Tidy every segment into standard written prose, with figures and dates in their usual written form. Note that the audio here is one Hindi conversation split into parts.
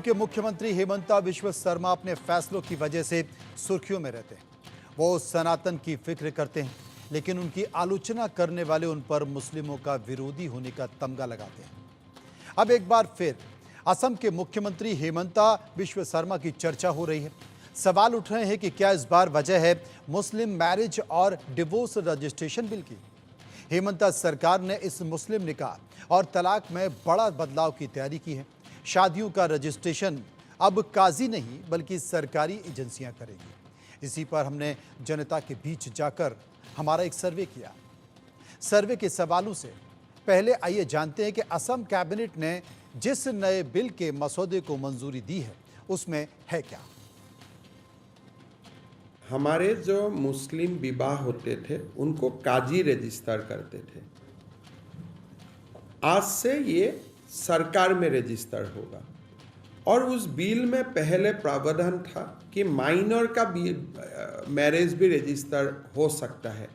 के मुख्यमंत्री हेमंता बिश्व शर्मा अपने फैसलों की वजह से सुर्खियों में रहते हैं। वो सनातन की फिक्र करते हैं, लेकिन उनकी आलोचना करने वाले उन पर मुस्लिमों का विरोधी होने का तमगा लगाते हैं। अब एक बार फिर असम के मुख्यमंत्री हेमंता बिश्व शर्मा की चर्चा हो रही है। सवाल उठ रहे हैं कि क्या इस बार वजह है मुस्लिम मैरिज और डिवोर्स रजिस्ट्रेशन बिल की। हेमंता सरकार ने इस मुस्लिम निकाह और तलाक में बड़ा बदलाव की तैयारी की है। शादियों का रजिस्ट्रेशन अब काजी नहीं बल्कि सरकारी एजेंसियां करेगी। इसी पर हमने जनता के बीच जाकर हमारा एक सर्वे किया। सर्वे के सवालों से पहले आइए जानते हैं कि असम कैबिनेट ने जिस नए बिल के मसौदे को मंजूरी दी है उसमें है क्या। हमारे जो मुस्लिम विवाह होते थे उनको काजी रजिस्टर करते थे। आज से ये सरकार में रजिस्टर होगा और उस बिल में पहले प्रावधान था कि माइनर का भी मैरिज भी रजिस्टर हो सकता है।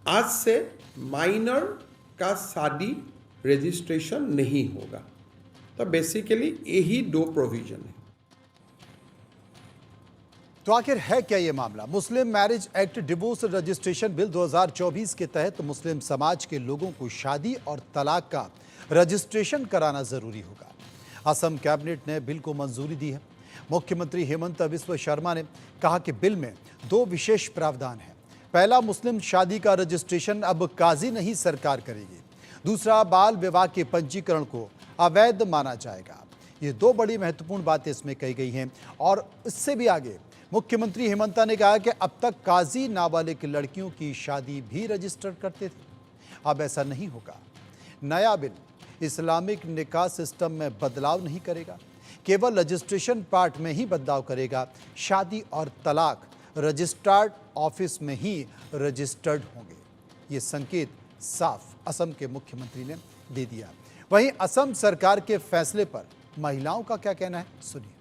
आज से माइनर का शादी रजिस्ट्रेशन नहीं होगा। तो बेसिकली यही दो प्रोविजन है। तो आखिर है क्या ये मामला। मुस्लिम marriage act divorce registration bill 2024 के तहत मुस्लिम समाज के लोगों को शादी और तलाक का रजिस्ट्रेशन कराना जरूरी होगा। असम कैबिनेट ने बिल को मंजूरी दी है। मुख्यमंत्री हेमंता बिश्व शर्मा ने कहा कि बिल में दो विशेष प्रावधान हैं। पहला, मुस्लिम शादी का रजिस्ट्रेशन अब काजी नहीं सरकार करेगी। दूसरा, बाल विवाह के पंजीकरण को अवैध माना जाएगा। ये दो बड़ी महत्वपूर्ण बातें इसमें कही गई हैं। और इससे भी आगे मुख्यमंत्री हेमंता ने कहा कि अब तक काजी नाबालिग लड़कियों की शादी भी रजिस्टर करते थे, अब ऐसा नहीं होगा। नया बिल इस्लामिक निकाह सिस्टम में बदलाव नहीं करेगा, केवल रजिस्ट्रेशन पार्ट में ही बदलाव करेगा। शादी और तलाक रजिस्ट्रार्ड ऑफिस में ही रजिस्टर्ड होंगे। ये संकेत साफ असम के मुख्यमंत्री ने दे दिया। वहीं असम सरकार के फैसले पर महिलाओं का क्या कहना है, सुनिए।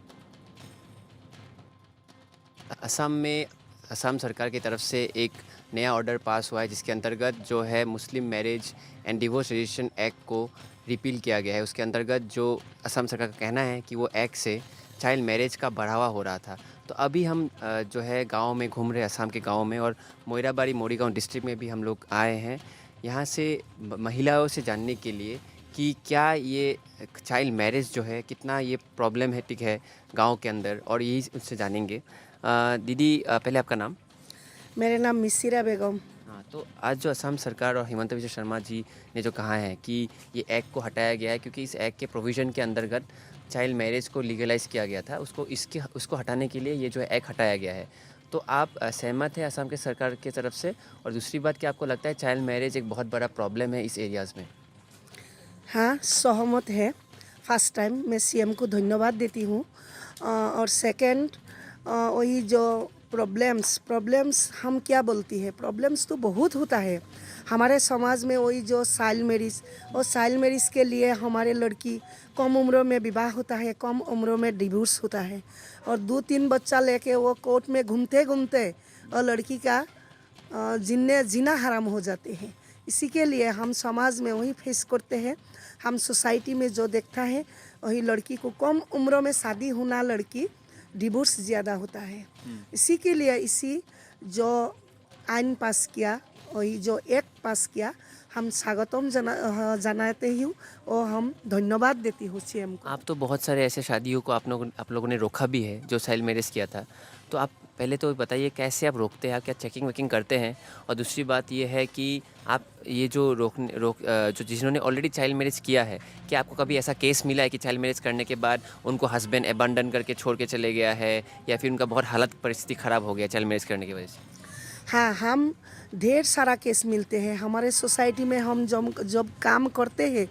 असम में असम सरकार की तरफ से एक नया ऑर्डर पास हुआ है, जिसके अंतर्गत जो है मुस्लिम marriage and divorce registration act को रिपील किया गया है। उसके अंतर्गत जो असम सरकार का कहना है कि वो एक्ट से चाइल्ड मैरिज का बढ़ावा हो रहा था। तो अभी हम जो है गांव में घूम रहे हैं, असम के गांव में, और मोइराबाड़ी मोरीगांव डिस्ट्रिक्ट में भी हम लोग आए हैं यहाँ से महिलाओं से जानने के लिए कि क्या ये चाइल्ड मैरिज जो है कितना ये प्रॉब्लमेटिक है गांव के अंदर, और यही उससे जानेंगे। दीदी, पहले आपका नाम। मेरा नाम मिसिरा बेगम। हाँ, तो आज जो असम सरकार और हेमंता बिश्व शर्मा जी ने जो कहा है कि ये एक्ट को हटाया गया है क्योंकि इस एक्ट के प्रोविज़न के अंतर्गत चाइल्ड मैरिज को लीगलाइज़ किया गया था, उसको हटाने के लिए ये जो है एक्ट हटाया गया है। तो आप सहमत हैं असम के सरकार की तरफ से? और दूसरी बात, कि आपको लगता है चाइल्ड मैरिज एक बहुत बड़ा प्रॉब्लम है इस एरियाज़ में? हाँ, सहमत है। फर्स्ट टाइम मैं सीएम को धन्यवाद देती हूँ। और सेकंड, वही जो प्रॉब्लम्स हम क्या बोलती है, प्रॉब्लम्स तो बहुत होता है हमारे समाज में। वही जो चाइल्ड मैरिज, और चाइल्ड मैरिज के लिए हमारे लड़की कम उम्र में विवाह होता है, कम उम्र में डिवोर्स होता है, और 2-3 बच्चा लेके वो कोर्ट में घूमते घूमते और लड़की का जीना हराम हो जाते हैं। इसी के लिए हम समाज में वही फेस करते हैं। हम सोसाइटी में जो देखता है वही लड़की को कम उम्र में शादी होना, लड़की डिवोर्स ज़्यादा होता है। इसी के लिए इसी जो आइन पास किया, वही जो एक्ट पास किया, हम स्वागतम जनाते ही और हम धन्यवाद देती हूँ सीएम को। आप तो बहुत सारे ऐसे शादियों को आप लोगों ने रोका भी है जो चाइल्ड मैरिज किया था। तो आप पहले तो बताइए कैसे आप रोकते हैं, आप क्या चेकिंग वेकिंग करते हैं? और दूसरी बात ये है कि आप ये जो जो जिन्होंने ऑलरेडी चाइल्ड मैरिज किया है, क्या आपको कभी ऐसा केस मिला है कि चाइल्ड मैरिज करने के बाद उनको हस्बैंड अबंडन करके छोड़ के चले गया है, या फिर उनका बहुत हालत परिस्थिति ख़राब हो गया चाइल्ड मैरिज करने की वजह से? हाँ, हम ढेर सारा केस मिलते हैं हमारे सोसाइटी में। हम जब काम करते हैं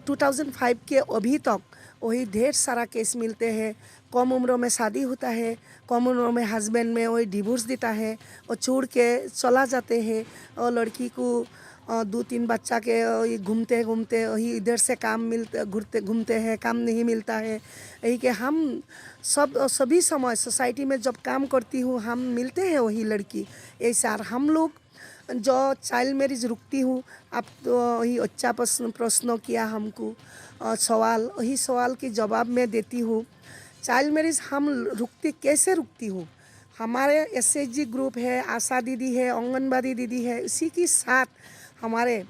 2005 के अभी तक, वही ढेर सारा केस मिलते हैं। कम उम्र में शादी होता है, कम उम्र में हस्बैंड में वही डिवोर्स देता है और छोड़ के चला जाते हैं, और लड़की को 2-3 बच्चा के घूमते घूमते वही इधर से काम मिलते घूमते हैं, काम नहीं मिलता है। यही कि हम सभी समय सोसाइटी में जब काम करती हूँ हम मिलते हैं वही लड़की। ऐसा हम लोग जो चाइल्ड मैरिज रुकती हूँ। आप तो वही अच्छा प्रश्न किया हमको, सवाल, वही सवाल की जवाब मैं देती हूँ चाइल्ड मैरिज हम रुकती कैसे रुकती हूँ। हमारे SHG ग्रुप है, आशा दीदी है, आंगनबाड़ी दीदी है, इसी के साथ हमारे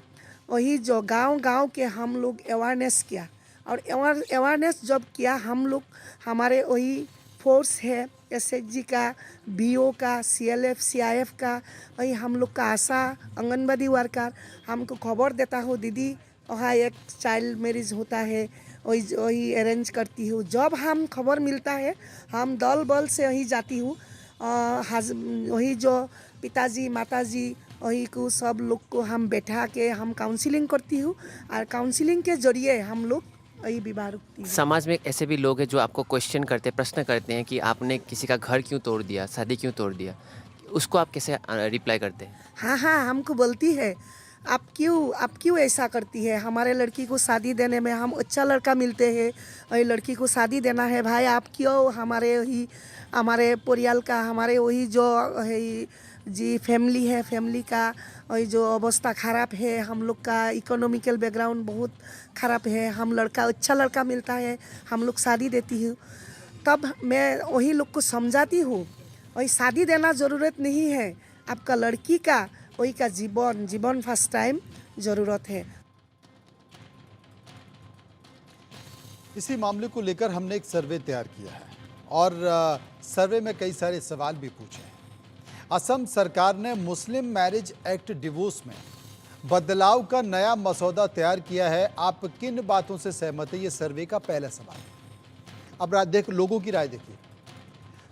वही जो गांव-गांव के हम लोग अवेयरनेस किया, और अवेयरनेस जब किया हम लोग, हमारे वही फोर्स है SHG का, BO का, CLF CIF का, वही हम लोग का आशा आंगनबाड़ी वर्कर हमको खबर देता हो, दीदी वहाँ एक चाइल्ड मैरिज होता है, वही अरेंज करती हूँ। जब हम खबर मिलता है हम दल बल से वही जाती हूँ, वही जो पिताजी माताजी वही को सब लोग को हम बैठा के हम काउंसलिंग करती हूँ, और काउंसलिंग के जरिए हम लोग वही विवाह रुकती है। समाज में ऐसे भी लोग हैं जो आपको क्वेश्चन करते हैं, प्रश्न करते हैं कि आपने किसी का घर क्यों तोड़ दिया, शादी क्यों तोड़ दिया, उसको आप कैसे रिप्लाई करते हैं? हाँ, हमको बोलती है आप क्यों ऐसा करती है, हमारे लड़की को शादी देने में हम अच्छा लड़का मिलते हैं, वही लड़की को शादी देना है भाई, आप क्यों हमारे परिवार का, हमारे वही जो है जी फैमिली है, फैमिली का वही जो अवस्था ख़राब है, हम लोग का इकोनॉमिकल बैकग्राउंड बहुत ख़राब है, हम अच्छा लड़का मिलता है, हम लोग शादी देती हूँ। तब मैं वही लोग को समझाती हूँ, वही शादी देना ज़रूरत नहीं है, आपका लड़की का वही का जीवन फर्स्ट टाइम ज़रूरत है। इसी मामले को लेकर हमने एक सर्वे तैयार किया है और सर्वे में कई सारे सवाल भी पूछे हैं। असम सरकार ने मुस्लिम मैरिज एक्ट डिवोर्स में बदलाव का नया मसौदा तैयार किया है। आप किन बातों से सहमत है, ये सर्वे का पहला सवाल है। अब लोगों की राय देखिए।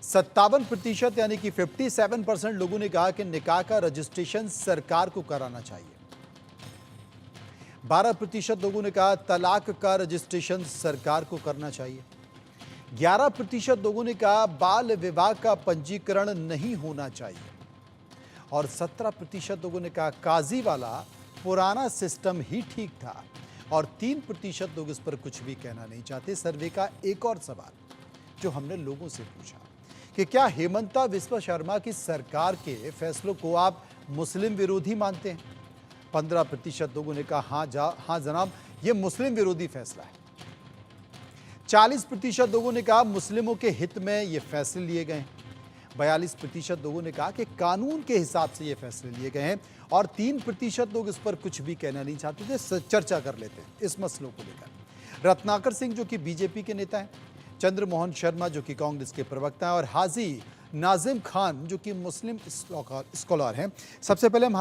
57% यानी कि 57% लोगों ने कहा कि निकाह का रजिस्ट्रेशन सरकार को कराना चाहिए। 12% लोगों ने कहा तलाक का रजिस्ट्रेशन सरकार को करना चाहिए। 11% लोगों ने कहा बाल विवाह का पंजीकरण नहीं होना चाहिए, और 17% लोगों ने कहा काजी वाला पुराना सिस्टम ही ठीक था, और 3% लोग इस पर कुछ भी कहना नहीं चाहते। सर्वे का एक और सवाल जो हमने लोगों से पूछा कि क्या हेमंता बिस्वा शर्मा की सरकार के फैसलों को आप मुस्लिम विरोधी मानते हैं? 15% लोगों ने कहा हाँ जनाब, ये मुस्लिम विरोधी फैसला है। 40% लोगों ने कहा मुस्लिमों के हित में ये फैसले लिए गए हैं। 42% लोगों ने कहा कि कानून के हिसाब से ये फैसले लिए गए हैं, और 3% लोग इस पर कुछ भी कहना नहीं चाहते थे। चर्चा कर लेते हैं इस मसलों को लेकर। रत्नाकर सिंह जो कि बीजेपी के नेता हैं, चंद्रमोहन शर्मा जो कि कांग्रेस के प्रवक्ता हैं, और हाजी नाजिम खान जो कि मुस्लिम स्कॉलर हैं। सबसे पहले हम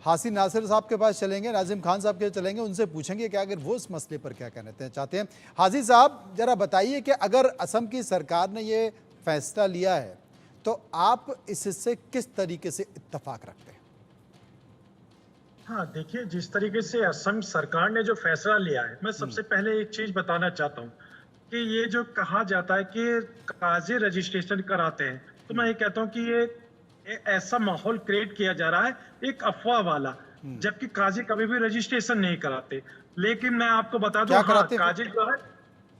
हासी नासिर साहब के पास चलेंगे, नाजिम खान साहब के चलेंगे, उनसे पूछेंगे कि अगर वो इस मसले पर क्या कहना चाहते हैं। हाजी साहब जरा बताइए कि अगर असम की सरकार ने ये फैसला लिया है तो आप इससे किस तरीके से इत्तेफाक रखते हैं? हाँ, देखिए, जिस तरीके से असम सरकार ने जो फैसला लिया है, मैं सबसे पहले एक चीज बताना चाहता हूँ कि ये जो कहा जाता है कि काजी रजिस्ट्रेशन कराते हैं, तो मैं ये कहता हूँ कि ये ऐसा माहौल क्रिएट किया जा रहा है एक अफवाह वाला, जबकि काजी कभी भी रजिस्ट्रेशन नहीं कराते। लेकिन मैं आपको बता दूं, हाँ,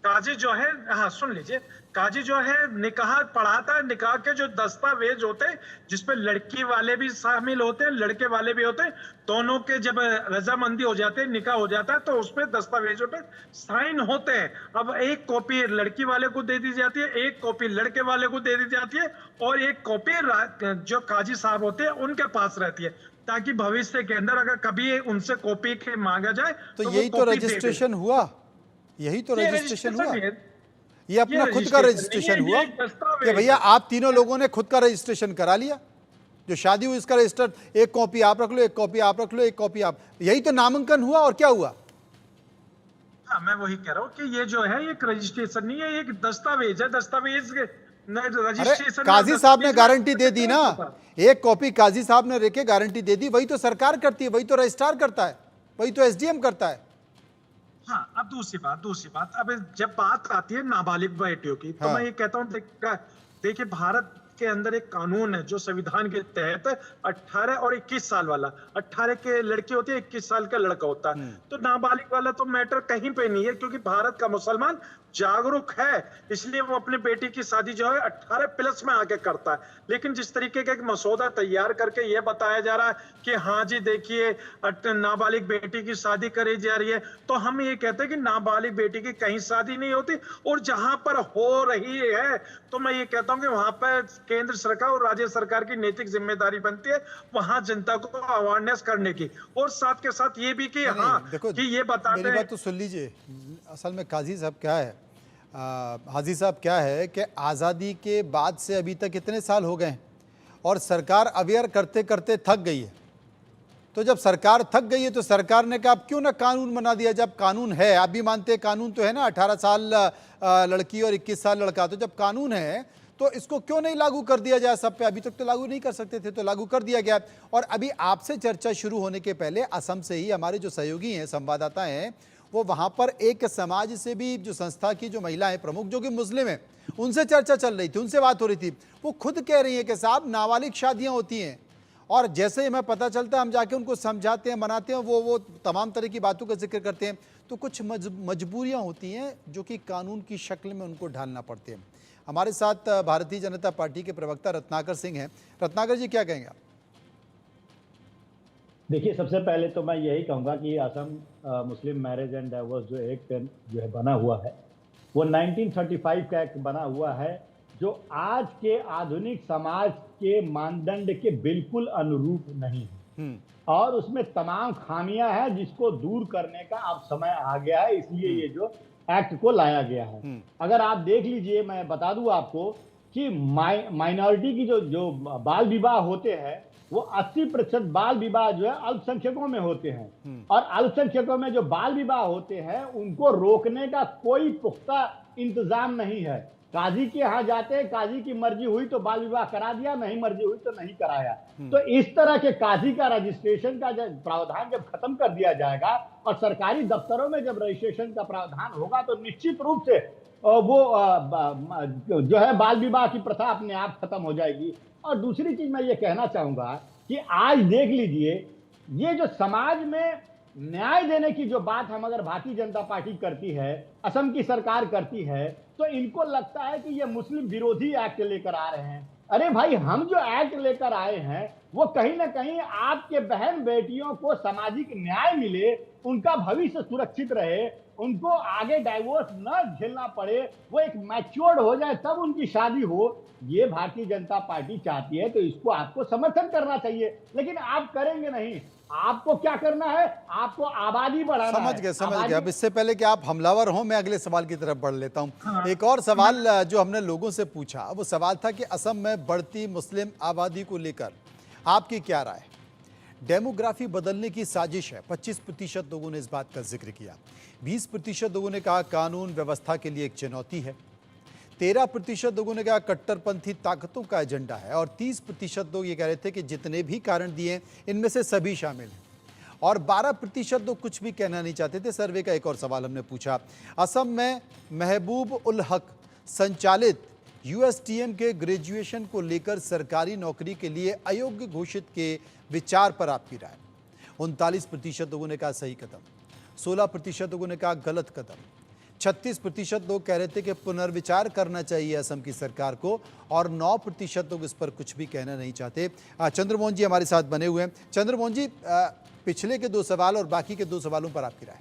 काजी जो है, हाँ सुन लीजिए, काजी जो है निकाह पढ़ाता है। निकाह के जो दस्तावेज होते हैं जिसपे लड़की वाले भी शामिल होते हैं, लड़के वाले भी होते हैं, दोनों के जब रजामंदी हो जाते हैं, निकाह हो जाता है, तो उसपे दस्तावेजों पे साइन होते हैं। अब एक कॉपी लड़की वाले को दे दी जाती है, एक कॉपी लड़के वाले को दे दी जाती है, और एक कॉपी जो काजी साहब होते हैं उनके पास रहती है, ताकि भविष्य के अंदर अगर कभी उनसे कॉपी के मांगा जाए तो यही तो रजिस्ट्रेशन हुआ, यही तो रजिस्ट्रेशन हुआ। ये अपना खुद का रजिस्ट्रेशन हुआ कि भैया आप तीनों लोगों ने खुद का रजिस्ट्रेशन करा लिया। जो शादी हुई इसका रजिस्टर, एक कॉपी आप रख लो, एक कॉपी आप रख लो, एक कॉपी आप, यही तो नामांकन हुआ। और क्या हुआ? हाँ, मैं वही कह रहा हूँ कि ये जो है एक रजिस्ट्रेशन नहीं है, एक दस्तावेज है। दस्तावेज रजिस्ट्रेशन काजी साहब ने गारंटी दे दी ना, एक कॉपी काजी साहब ने लेके गारंटी दे दी, वही तो सरकार करती है, वही तो रजिस्ट्रार करता है, वही तो SDM करता है। हाँ, अब दूसरी बात, अब जब बात आती है नाबालिग बेटियों की, तो मैं ये कहता हूँ, देखिए, भारत के अंदर एक कानून है जो संविधान के तहत 18 और 21 साल वाला, 18 के लड़की होती है, 21 साल का लड़का होता है। तो नाबालिग वाला तो मैटर कहीं पे नहीं है, क्योंकि भारत का मुसलमान जागरूक है, इसलिए वो अपने बेटी की शादी जो है 18 प्लस में आके करता है। लेकिन जिस तरीके का एक मसौदा तैयार करके ये बताया जा रहा है कि हाँ जी देखिए नाबालिग बेटी की शादी करी जा रही है, तो हम ये कहते हैं कि नाबालिग बेटी की कहीं शादी नहीं होती, और जहां पर हो रही है तो मैं ये कहता हूं कि वहां पर केंद्र सरकार और राज्य सरकार की नैतिक जिम्मेदारी बनती है वहां जनता को अवेयरनेस करने की, और साथ के साथ ये भी कि नहीं, हाँ देखो कि ये बताते मेरी हैं। बात तो सुन लीजिए। असल में काजी साहब क्या है, हाजी साहब क्या है कि आज़ादी के बाद से अभी तक इतने साल हो गए हैं और सरकार अवेयर करते करते थक गई है। तो जब सरकार थक गई है तो सरकार ने कहा अब क्यों ना कानून बना दिया। जब कानून है, आप भी मानते हैं कानून तो है ना, 18 साल लड़की और 21 साल लड़का, तो जब कानून है तो इसको क्यों नहीं लागू कर दिया जाए सब पे। अभी तक तो लागू नहीं कर सकते थे, तो लागू कर दिया गया। और अभी आपसे चर्चा शुरू होने के पहले असम से ही हमारे जो सहयोगी हैं, संवाददाता हैं, वो वहाँ पर एक समाज से भी जो संस्था की जो महिलाएं प्रमुख जो कि मुस्लिम हैं, उनसे चर्चा चल रही थी, उनसे बात हो रही थी। वो खुद कह रही हैं कि साहब नाबालिग शादियाँ होती हैं और जैसे ही हमें पता चलता है हम जाके उनको समझाते हैं, मनाते हैं, वो तमाम तरह की बातों का जिक्र करते हैं। तो कुछ मजबूरियाँ होती हैं जो कि कानून की शक्ल में उनको ढालना पड़ते हैं। हमारे साथ भारतीय जनता पार्टी के प्रवक्ता रत्नाकर सिंह हैं। रत्नाकर जी, क्या कहेंगे आप? देखिए, सबसे पहले तो मैं यही कहूँगा कि असम मुस्लिम मैरिज एंड डाइवोर्स जो एक्ट जो है बना हुआ है, वो 1935 का एक्ट बना हुआ है, जो आज के आधुनिक समाज के मानदंड के बिल्कुल अनुरूप नहीं है और उसमें तमाम खामियां हैं जिसको दूर करने का अब समय आ गया है, इसलिए ये जो एक्ट को लाया गया है। अगर आप देख लीजिए, मैं बता दूं आपको कि माइनॉरिटी की जो बाल विवाह होते हैं, वो 80% बाल विवाह जो है अल्पसंख्यकों में होते हैं और अल्पसंख्यकों में जो बाल विवाह होते हैं उनको रोकने का कोई पुख्ता इंतजाम नहीं है। काजी के यहाँ जाते हैं, काजी की मर्जी हुई तो बाल विवाह करा दिया, नहीं मर्जी हुई तो नहीं कराया। तो इस तरह के काजी का रजिस्ट्रेशन का जब प्रावधान जब खत्म कर दिया जाएगा और सरकारी दफ्तरों में जब रजिस्ट्रेशन का प्रावधान होगा तो निश्चित रूप से वो जो है बाल विवाह की प्रथा अपने आप खत्म हो जाएगी। और दूसरी चीज मैं ये कहना चाहूंगा कि आज देख लीजिए, ये जो समाज में न्याय देने की जो बात हम अगर भारतीय जनता पार्टी करती है, असम की सरकार करती है, तो इनको लगता है कि ये मुस्लिम विरोधी एक्ट लेकर आ रहे हैं। अरे भाई, हम जो एक्ट लेकर आए हैं वो कहीं ना कहीं आपके बहन बेटियों को सामाजिक न्याय मिले, उनका भविष्य सुरक्षित रहे, उनको आगे डाइवोर्स न झेलना पड़े, वो एक मैच्योर्ड हो जाए तब उनकी शादी हो, ये भारतीय जनता पार्टी चाहती है। तो इसको आपको समर्थन करना चाहिए, लेकिन आप करेंगे नहीं। आपको क्या करना है? आपको आबादी बढ़ाना है। समझ गए। अब इससे पहले कि आप हमलावर हों, मैं अगले सवाल की तरफ बढ़ लेता हूं। एक और सवाल जो हमने लोगों से पूछा, वो सवाल था कि असम में बढ़ती मुस्लिम आबादी को लेकर आपकी क्या राय? डेमोग्राफी बदलने की साजिश है, 25% लोगों ने इस बात का जिक्र किया। 20% लोगों ने कहा कानून व्यवस्था के लिए एक चुनौती है। 13% लोगों ने कहा कट्टरपंथी ताकतों का एजेंडा है और 30% लोग ये कह रहे थे कि जितने भी कारण दिए इनमें से सभी शामिल हैं और 12% लोग कुछ भी कहना नहीं चाहते थे। सर्वे का एक और सवाल हमने पूछा, असम में महबूब उल हक संचालित यूएसटीएम के ग्रेजुएशन को लेकर सरकारी नौकरी के लिए अयोग्य घोषित के विचार पर आपकी राय? 39% लोगों ने कहा सही कदम, 16% लोगों ने कहा गलत कदम, 36% लोग कह रहे थे कि पुनर्विचार करना चाहिए असम की सरकार को और 9% लोग इस पर कुछ भी कहना नहीं चाहते। चंद्रमोहन जी हमारे साथ बने हुए हैं। चंद्रमोहन जी, पिछले के 2 सवाल और बाकी के 2 सवालों पर आपकी राय?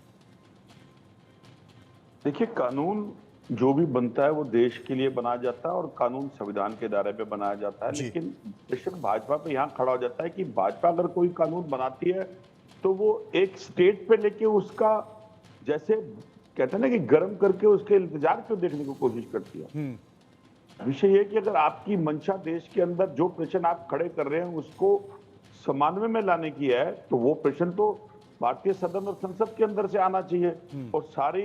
देखिए, कानून जो भी बनता है वो देश के लिए बनाया जाता है और कानून संविधान के दायरे पे बनाया जाता है, लेकिन प्रश्न भाजपा पे यहाँ खड़ा हो जाता है कि भाजपा अगर कोई कानून बनाती है तो वो एक स्टेट पे लेके उसका, जैसे कहते हैं ना कि गर्म करके उसके इंतजार क्यों देखने की कोशिश करती है। विषय ये कि अगर आपकी मंशा देश के अंदर जो प्रश्न आप खड़े कर रहे हैं उसको समन्वय में लाने की है, तो वो प्रश्न तो भारतीय सदन और संसद के अंदर से आना चाहिए और सारी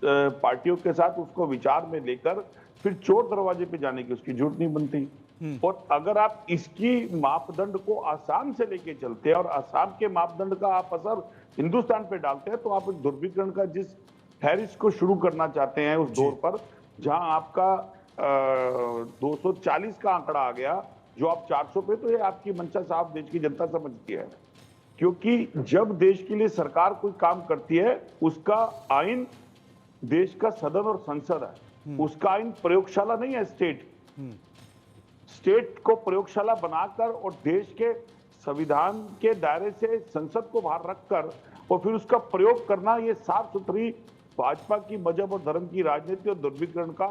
पार्टियों के साथ उसको विचार में लेकर फिर चोर दरवाजे पे जाने की उसकी जरूरत नहीं बनती। और अगर आप इसकी मापदंड को आसाम से लेके चलते हैं और आसाम के मापदंड का आप असर हिंदुस्तान पे डालते हैं, तो आप एक ध्रुवीकरण का जिस हैरिस को शुरू करना चाहते हैं उस दौर पर, जहां आपका 240 का आंकड़ा आ गया, जो आप 400 पे, तो ये आपकी मंशा साफ देश की जनता समझती है। क्योंकि जब देश के लिए सरकार कोई काम करती है, उसका आइन देश का सदन और संसद है, उसका आइन प्रयोगशाला नहीं है स्टेट। स्टेट को प्रयोगशाला बनाकर और देश के संविधान के दायरे से संसद को बाहर रखकर और फिर उसका प्रयोग करना, ये साफ सुथरी भाजपा की मजहब और धर्म की राजनीति और ध्रुवीकरण का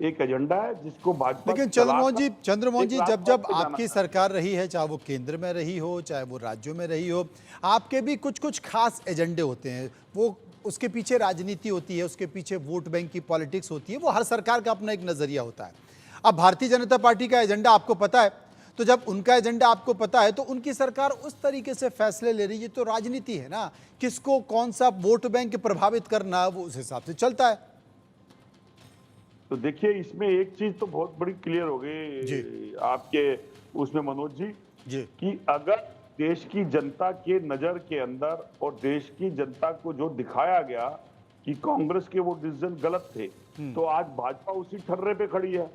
एक एजेंडा है, जिसको भाजपा। लेकिन चंद्रमोहन जी, जब आपकी सरकार रही है, चाहे वो केंद्र में रही हो, चाहे वो राज्यों में रही हो, आपके भी कुछ खास एजेंडे होते हैं। वो उसके पीछे राजनीति होती है, उसके पीछे वोट बैंक की पॉलिटिक्स होती है। वो हर सरकार का अपना एक नजरिया होता है। अब भारतीय जनता पार्टी का एजेंडा आपको पता है, तो जब उनका एजेंडा आपको पता है तो उनकी सरकार उस तरीके से फैसले ले रही है, तो राजनीति है ना, किसको कौन सा वोट बैंक प्रभावित करना, वो उस हिसाब से चलता है। तो देखिए, इसमें एक चीज तो बहुत बड़ी क्लियर हो गई आपके उसमें मनोज जी कि अगर देश की जनता के नजर के अंदर और देश की जनता को जो दिखाया गया कि कांग्रेस के वो डिसीजन गलत थे, तो आज भाजपा उसी ठर्रे पे खड़ी है।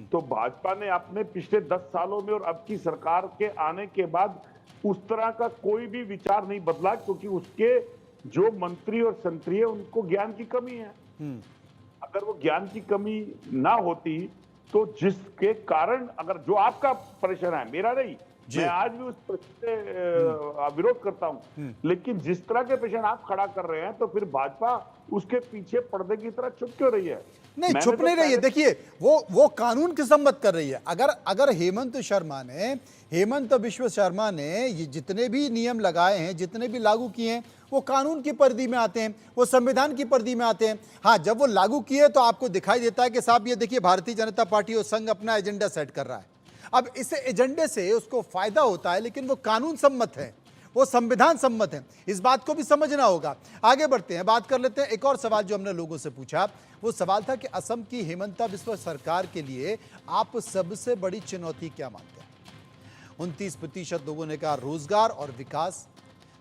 तो भाजपा ने अपने पिछले 10 सालों में और अब की सरकार के आने के बाद उस तरह का कोई भी विचार नहीं बदला, क्योंकि उसके जो मंत्री और संतरी है उनको ज्ञान की कमी है। अगर वो ज्ञान की कमी ना होती तो जिसके कारण, अगर जो आपका प्रश्न है, मेरा नहीं, मैं आज भी उस प्रश्न से विरोध करता हूं, लेकिन जिस तरह के प्रश्न आप खड़ा कर रहे हैं, तो फिर भाजपा उसके पीछे पर्दे की तरह छुप क्यों रही है? नहीं, छुप नहीं रही है। देखिए, वो कानून की सम्मत कर रही है। अगर हेमंत बिश्व शर्मा ने ये जितने भी नियम लगाए हैं, जितने भी लागू किए हैं, वो कानून की परिधि में आते हैं, वो संविधान की परिधि में आते हैं। हाँ, जब वो लागू किए तो आपको दिखाई देता है कि साहब ये देखिए, भारतीय जनता पार्टी और संघ अपना एजेंडा सेट कर रहा है। अब इस एजेंडे से उसको फायदा होता है, लेकिन वो कानून सम्मत है, वो संविधान सम्मत है। इस बात को भी समझना होगा। आगे बढ़ते हैं, बात कर लेते हैं। एक और सवाल जो हमने लोगों से पूछा, वो सवाल था कि असम की हिमंता बिस्वा सरकार के लिए आप सबसे बड़ी चुनौती क्या मानते हैं? 29% लोगों ने कहा रोजगार और विकास,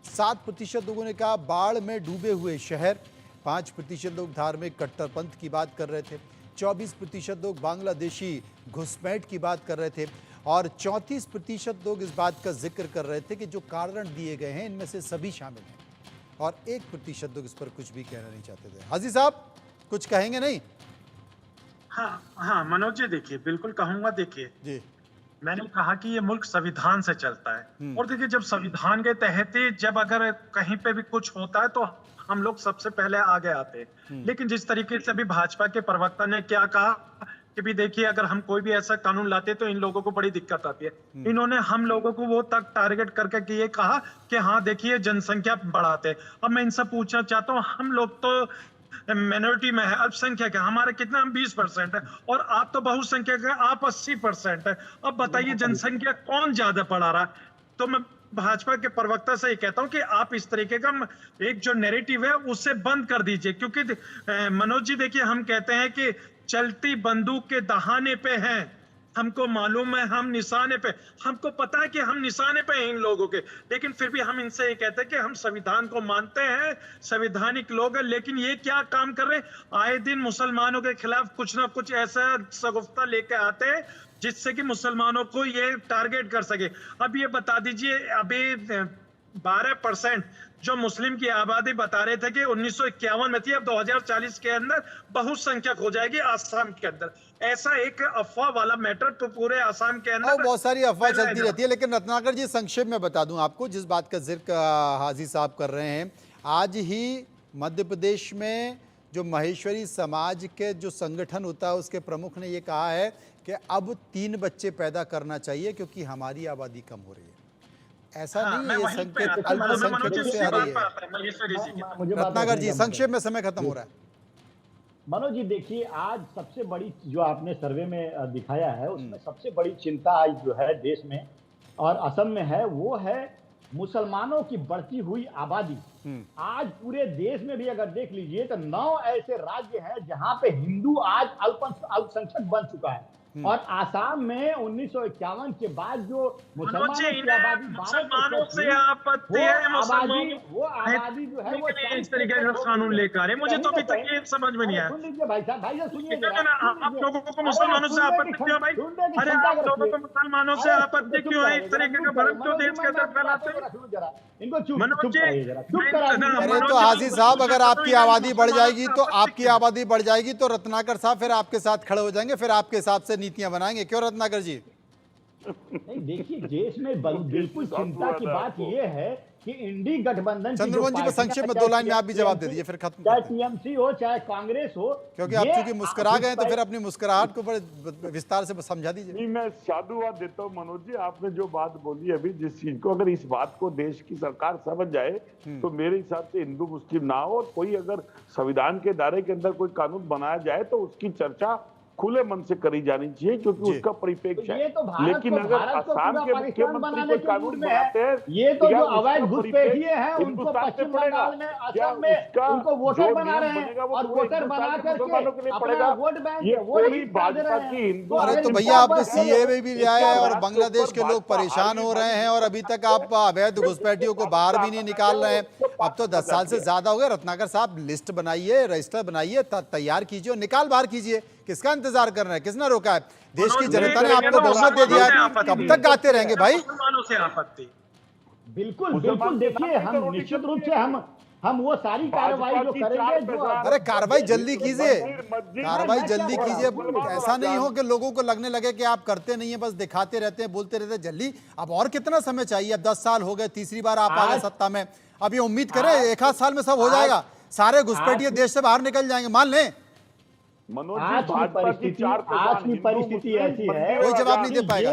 7% लोगों ने कहा बाढ़ में डूबे हुए शहर, 5% लोग धार्मिक कट्टरपंथ की बात कर रहे थे, 24% लोग बांग्लादेशी घुसपैठ की बात कर रहे थे, और 34% लोग इस बात का जिक्र कर रहे थे कि जो कारण दिए गए हैं इनमें से सभी शामिल हैं, और 1% लोग इस पर कुछ भी कहना नहीं चाहते थे। हाजी साहब, कुछ कहेंगे नहीं? हाँ मनोज जी, देखिए बिल्कुल कहूंगा। देखिए जी, मैंने कहा कि ये मुल्क संविधान से चलता है, और देखिए जब संविधान के तहत ही जब अगर कहीं पे भी कुछ होता है तो हम लोग सबसे पहले आगे आते हैं। लेकिन जिस तरीके से अभी भाजपा के प्रवक्ता ने क्या कहा कि भी देखिए, अगर हम कोई भी ऐसा कानून लाते तो इन लोगों को बड़ी दिक्कत आती है। इन्होंने हम लोगों को वो तक टारगेट करके कि ये कहा कि हाँ देखिए जनसंख्या बढ़ाते। अब मैं इनसे पूछना चाहता हूँ, हम लोग तो मिनोरिटी में है, अल्पसंख्यक है, हमारे कितना, हम 20% है, और आप तो बहुसंख्यक है, आप 80% है। अब बताइए जनसंख्या कौन ज्यादा बढ़ा रहा है? तो मैं भाजपा के प्रवक्ता से ये कहता हूं कि आप इस तरीके का एक जो नैरेटिव है उसे बंद कर दीजिए। क्योंकि मनोज जी देखिए, हम कहते हैं कि चलती बंदूक के दहाने पे हैं, हमको मालूम है हम निशाने पे, हमको पता है कि हम निशाने पे हैं इन लोगों के, लेकिन फिर भी हम इनसे ये कहते हैं कि हम संविधान को मानते हैं, संवैधानिक लोग हैं। लेकिन ये क्या काम कर रहे हैं? आए दिन मुसलमानों के खिलाफ कुछ ना कुछ ऐसा सगुफ्ता लेके आते हैं जिससे कि मुसलमानों को ये टारगेट कर सके। अब ये बता दीजिए, अभी 12% जो मुस्लिम की आबादी बता रहे थे कि 1951 में थी, अब 2040 के अंदर बहुसंख्यक हो जाएगी आसाम के अंदर। ऐसा एक अफवाह वाला मैटर तो पूरे आसाम के अंदर बहुत सारी अफवाह चलती रहती है। लेकिन रत्नाकर जी, संक्षेप में बता दूं आपको, जिस बात का जिक्र हाजी साहब कर रहे हैं, आज ही मध्य प्रदेश में जो महेश्वरी समाज के जो संगठन होता है उसके प्रमुख ने ये कहा है कि अब 3 बच्चे पैदा करना चाहिए क्योंकि हमारी आबादी कम हो रही है। ऐसा नहीं है, ये संकेत अल्पसंख्यकों से आ रही है। रत्नाकर जी, संक्षेप में, समय खत्म हो रहा है। मनोज जी देखिए, आज सबसे बड़ी जो आपने सर्वे में दिखाया है उसमें सबसे बड़ी चिंता आज जो है देश में और असम में है, वो है मुसलमानों की बढ़ती हुई आबादी। आज पूरे देश में भी अगर देख लीजिए तो 9 ऐसे राज्य हैं जहां पे हिंदू आज अल्पसंख्यक बन चुका है। और आसाम में 1951 के बाद जो मनोज जी, मुसलमानों की आबादी मुसलमानों से 12% आपत्ति है, मुसलमानों वो आबादी जो है वो इस तरीके का कानून लेकर आ रहे हैं। मुझे तो अभी तक ये समझ में नहीं आया। सुन लीजिए भाई साहब, भाई साहब सुनिए ना, ना, आप लोगों को मुसलमानों से आपत्ति क्यों भाई? अरे आप लोगों को मुसलमानों से आपत्ति क्यों है? इस तरीके का भ्रम क्यों देश के अंदर फैलाते हैं? इनको चुप मनोज जी, कराइए जरा, चुप कराइए। अरे तो हाजी साहब, अगर आपकी आबादी बढ़ जाएगी तो आपकी आबादी बढ़ जाएगी तो रत्नाकर साहब फिर आपके साथ खड़े हो जाएंगे, फिर आपके हिसाब से नीतियां बनाएंगे। क्यों रत्नाकर जी? नहीं देखिए, देश में बिल्कुल चिंता की बात यह है कि इंडी गठबंधन चंद्रमोहन जी को संक्षेप में 2 लाइन में आप भी जवाब दे दीजिए, फिर खत्म चाहे करते हैं। टीएमसी हो चाहे कांग्रेस हो, क्योंकि आप चूंकि मुस्कुरा गए तो फिर अपनी मुस्कुराहट को बड़े विस्तार से समझा दीजिए। नहीं, मैं साधुवाद देता हूँ मनोज जी। आपने जो बात बोली अभी, जिस चीज को अगर इस बात को देश की सरकार समझ जाए तो मेरे हिसाब से हिंदू मुस्लिम ना हो, और कोई अगर संविधान के दायरे के अंदर कोई कानून बनाया जाए तो उसकी चर्चा खुले मन से करी जानी चाहिए, क्योंकि उसका परिपेक्ष है। लेकिन अगर आसाम के मुख्यमंत्री कोई कानून बनाते हैं, ये तो जो अवैध घुसपैठिए हैं उनको पश्चिम बंगाल में, असम में उनको वोटर बना रहे हैं, और वोटर बना करके अपना वोट बैंक वोट भाजपा की हिंदू। अरे तो भैया, आपने सीएए भी लिया है और बांग्लादेश के लोग परेशान हो रहे हैं और अभी तक आप अवैध घुसपैठियों को बाहर भी नहीं निकाल रहे हैं। अब तो 10 साल से ज्यादा हो गए। रत्नाकर साहब, लिस्ट बनाइए, रजिस्टर बनाइए, तैयार कीजिए और निकाल बाहर कीजिए। किसका इंतजार कर रहे हैं? किसने रोका है? देश की जनता ने आपको बहुमत दे दिया है, कब तक गाते रहेंगे भाई? मुसलमानों से आपत्ति। बिल्कुल बिल्कुल, देखिए हम निश्चित रूप से हम वो सारी कार्रवाई जो करेंगे जो अरे कार्रवाई जल्दी कीजिए, कार्रवाई जल्दी कीजिए। ऐसा नहीं हो कि लोगों को लगने लगे कि आप करते नहीं है, बस दिखाते रहते हैं, बोलते रहते हैं। जल्दी, अब और कितना समय चाहिए? अब 10 साल हो गए, तीसरी बार आप आ गए सत्ता में। अब ये उम्मीद करें 1 साल में सब हो जाएगा, सारे घुसपैठिए देश से बाहर निकल जाएंगे, मान लें? मनोज जी, आज की परिस्थिति ऐसी है, कोई जवाब नहीं दे पाएगा।